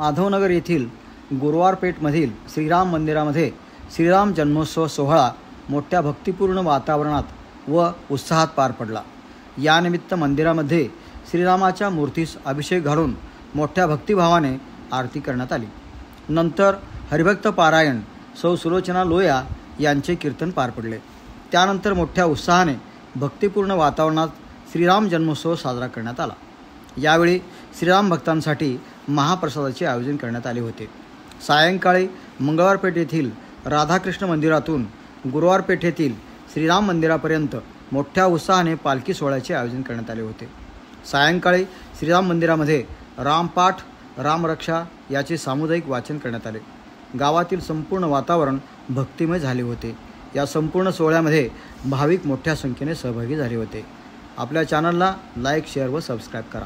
माधवनगर येथील गुरुवारपेठमधील श्रीराम मंदिरामध्ये श्रीराम जन्मोत्सव सोहळा मोठ्या भक्तिपूर्ण वातावरणात व उत्साहात पार पडला। यानिमित्त मंदिरामध्ये श्रीरामाच्या मूर्तीस अभिषेक घालून मोठ्या भक्तिभावाने आरती करण्यात आली। नंतर हरिभक्त पारायण सौ सुलोचना लोया यांचे कीर्तन पार पडले। त्यानंतर मोठ्या उत्साहाने भक्तिपूर्ण वातावरणात श्रीराम जन्मोत्सव साजरा करण्यात आला। यावेळी श्रीराम भक्तांसाठी महाप्रसादाचे आयोजन करण्यात आले होते। सायंकाळी मंगळवारपेठ येथील राधाकृष्ण मंदिरातून गुरुवारपेठेतील श्रीराम मंदिरापर्यंत मोठ्या उत्साहाने पालखी सोहळ्याचे आयोजन करण्यात आले होते। सायंकाळी श्रीराम मंदिरामध्ये रामपाठ रामरक्षा याचे सामुदायिक वाचन करण्यात आले। गावातील संपूर्ण वातावरण भक्तिमय झाले होते। या संपूर्ण सोहळ्यामध्ये भाविक मोठ्या संख्येने सहभागी झाले होते। आपल्या चॅनलला लाईक, शेअर व सबस्क्राईब करा।